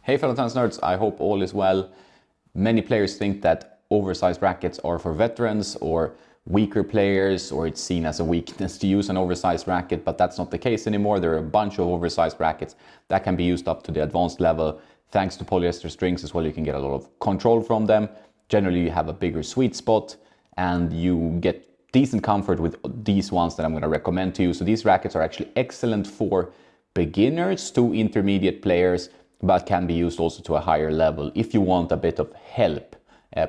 Hey fellow tennis nerds, I hope all is well. Many players think that oversized rackets are for veterans or weaker players, or it's seen as a weakness to use an oversized racket, but that's not the case anymore. There are a bunch of oversized rackets that can be used up to the advanced level. Thanks to polyester strings as well, you can get a lot of control from them. Generally, you have a bigger sweet spot and you get decent comfort with these ones that I'm going to recommend to you. So these rackets are actually excellent for beginners to intermediate players, but can be used also to a higher level if you want a bit of help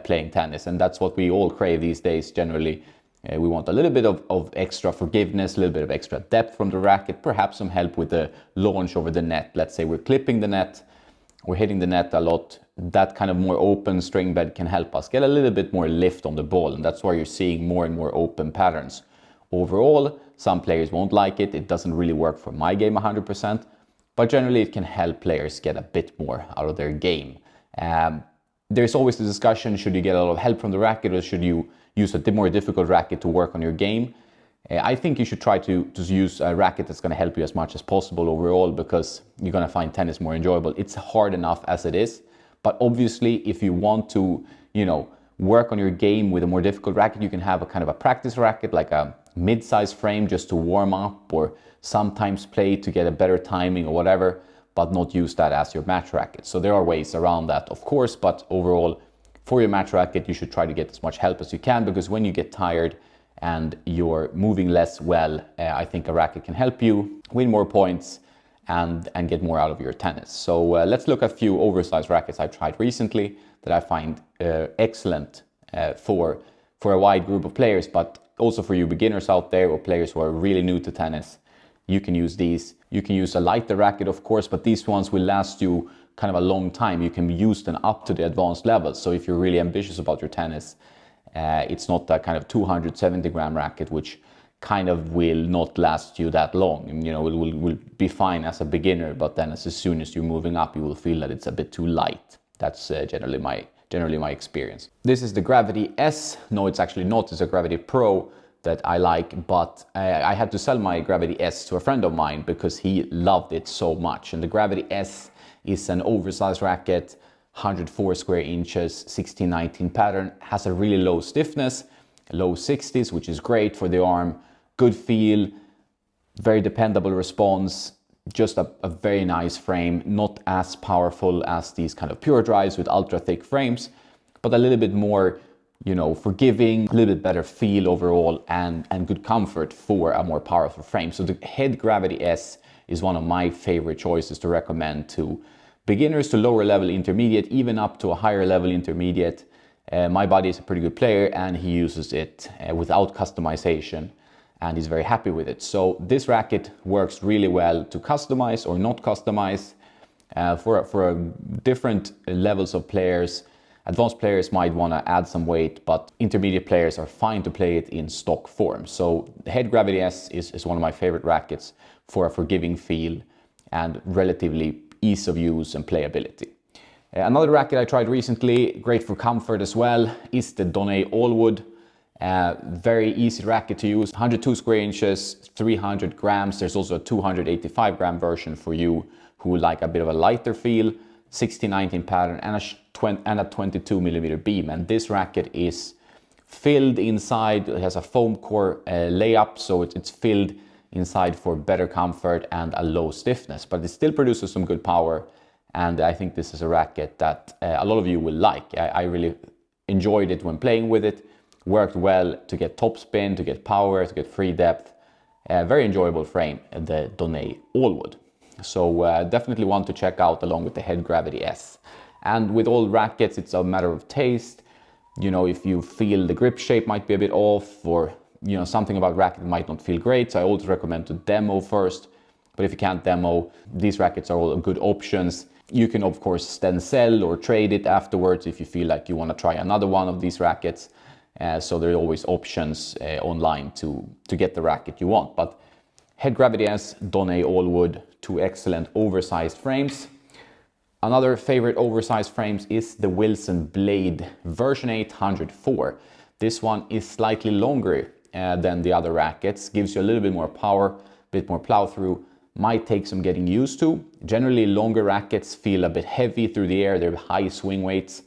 playing tennis. And that's what we all crave these days generally. We want a little bit of extra forgiveness, a little bit of extra depth from the racket, perhaps some help with the launch over the net. Let's say we're clipping the net, we're hitting the net a lot. That kind of more open string bed can help us get a little bit more lift on the ball. And that's why you're seeing more and more open patterns. Overall, some players won't like it. It doesn't really work for my game 100%. But generally it can help players get a bit more out of their game. There's always the discussion, should you get a lot of help from the racket or should you use a more difficult racket to work on your game? I think you should try to use a racket that's going to help you as much as possible overall, because you're going to find tennis more enjoyable. It's hard enough as it is, but obviously if you want to, work on your game with a more difficult racket, you can have a kind of a practice racket, like a mid-size frame just to warm up, or sometimes play to get a better timing or whatever, but not use that as your match racket. So there are ways around that, of course, but overall for your match racket you should try to get as much help as you can, because when you get tired and you're moving less well, I think a racket can help you win more points and get more out of your tennis. So let's look at a few oversized rackets I've tried recently that I find excellent for a wide group of players, but also for you beginners out there or players who are really new to tennis. You can use these. You can use a lighter racket, of course, but these ones will last you kind of a long time. You can use them up to the advanced levels. So if you're really ambitious about your tennis, it's not that kind of 270 gram racket, which kind of will not last you that long. It will be fine as a beginner, but then as soon as you're moving up, you will feel that it's a bit too light. That's generally my experience. This is the Gravity S. No, it's actually not. It's a Gravity Pro that I like, but I had to sell my Gravity S to a friend of mine because he loved it so much. And the Gravity S is an oversized racket, 104 square inches, 1619 pattern, has a really low stiffness, low 60s, which is great for the arm, good feel, very dependable response, just a very nice frame, not as powerful as these kind of pure drives with ultra thick frames, but a little bit more forgiving, a little bit better feel overall, and good comfort for a more powerful frame. So the Head Gravity S is one of my favorite choices to recommend to beginners, to lower level intermediate, even up to a higher level intermediate. My buddy is a pretty good player and he uses it without customization, and he's very happy with it. So this racket works really well to customize or not customize for different levels of players. Advanced players might want to add some weight, but intermediate players are fine to play it in stock form. So the Head Gravity S is one of my favorite rackets for a forgiving feel and relatively ease of use and playability. Another racket I tried recently, great for comfort as well, is the Donee Allwood. Very easy racket to use, 102 square inches, 300 grams. There's also a 285 gram version for you who like a bit of a lighter feel, 1619 pattern and a 22 millimeter beam. And this racket is filled inside. It has a foam core layup, so it's filled inside for better comfort and a low stiffness, but it still produces some good power. And I think this is a racket that a lot of you will like. I really enjoyed it when playing with it. Worked well to get top spin, to get power, to get free depth. Very enjoyable frame, the Donee Allwood. So definitely one to check out along with the Head Gravity S. And with all rackets, it's a matter of taste. If you feel the grip shape might be a bit off, or something about racket might not feel great, so I always recommend to demo first. But if you can't demo, these rackets are all good options. You can of course then sell or trade it afterwards if you feel like you want to try another one of these rackets. So there are always options online to get the racket you want. But Head Gravity S, Donee Allwood, two excellent oversized frames. Another favorite oversized frames is the Wilson Blade version 804. This one is slightly longer than the other rackets, gives you a little bit more power, a bit more plow through, might take some getting used to. Generally, longer rackets feel a bit heavy through the air, they're high swing weights.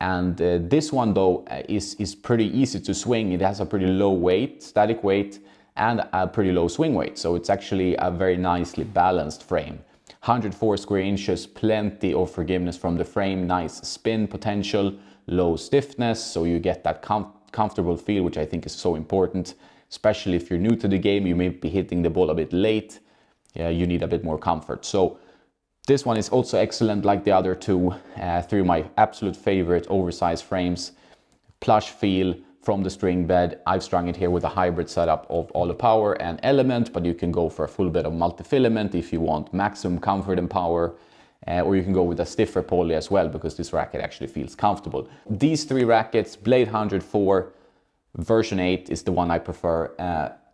And this one though is pretty easy to swing. It has a pretty low weight, static weight, and a pretty low swing weight. So it's actually a very nicely balanced frame. 104 square inches, plenty of forgiveness from the frame, nice spin potential, low stiffness, so you get that comfortable feel, which I think is so important, especially if you're new to the game, you may be hitting the ball a bit late, you need a bit more comfort. So this one is also excellent like the other two, three of my absolute favorite oversized frames. Plush feel from the string bed. I've strung it here with a hybrid setup of all the power and element, but you can go for a full bed of multi-filament if you want maximum comfort and power, or you can go with a stiffer poly as well, because this racket actually feels comfortable. These three rackets, Blade 104, version 8 is the one I prefer,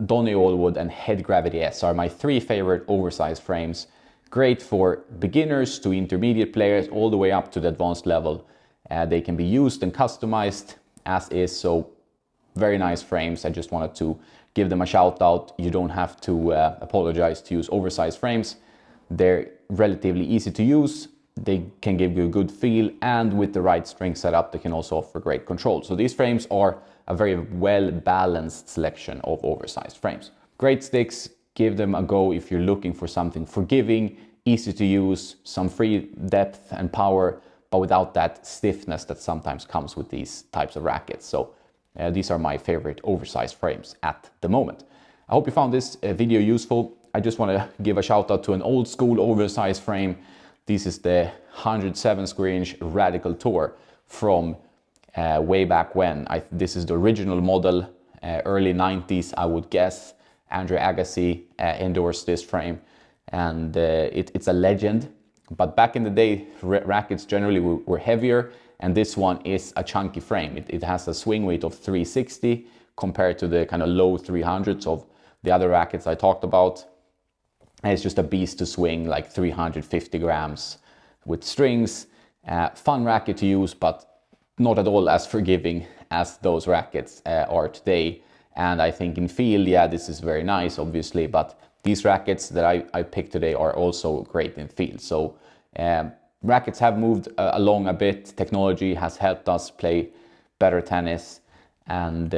Donee Allwood and Head Gravity S are my three favorite oversized frames. Great for beginners to intermediate players all the way up to the advanced level. They can be used and customized as is, so very nice frames. I just wanted to give them a shout out. You don't have to apologize to use oversized frames. They're relatively easy to use. They can give you a good feel, and with the right string setup, they can also offer great control. So these frames are a very well balanced selection of oversized frames. Great sticks, give them a go if you're looking for something forgiving, easy to use, some free depth and power, but without that stiffness that sometimes comes with these types of rackets. So these are my favorite oversized frames at the moment. I hope you found this video useful. I just want to give a shout out to an old school oversized frame. This is the 107 square inch Radical Tour from way back when. This is the original model, early 90s, I would guess. Andre Agassi endorsed this frame, and it's a legend. But back in the day, rackets generally were heavier, and this one is a chunky frame. It has a swing weight of 360 compared to the kind of low 300s of the other rackets I talked about. And it's just a beast to swing, like 350 grams with strings. Fun racket to use, but not at all as forgiving as those rackets are today. And I think in feel, yeah, this is very nice, obviously, but these rackets that I picked today are also great in feel. So rackets have moved along a bit. Technology has helped us play better tennis, and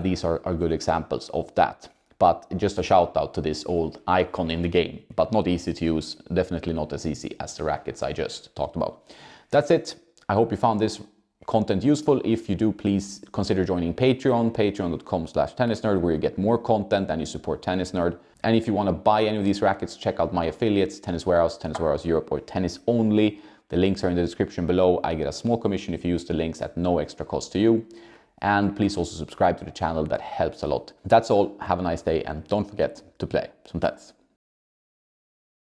these are good examples of that. But just a shout out to this old icon in the game, but not easy to use, definitely not as easy as the rackets I just talked about. That's it. I hope you found this content useful. If you do, please consider joining Patreon, patreon.com/tennisnerd, where you get more content and you support Tennis Nerd. And if you want to buy any of these rackets, check out my affiliates, Tennis Warehouse, Tennis Warehouse Europe, or Tennis Only. The links are in the description below. I get a small commission if you use the links at no extra cost to you. And please also subscribe to the channel, that helps a lot. That's all. Have a nice day, and don't forget to play some tennis.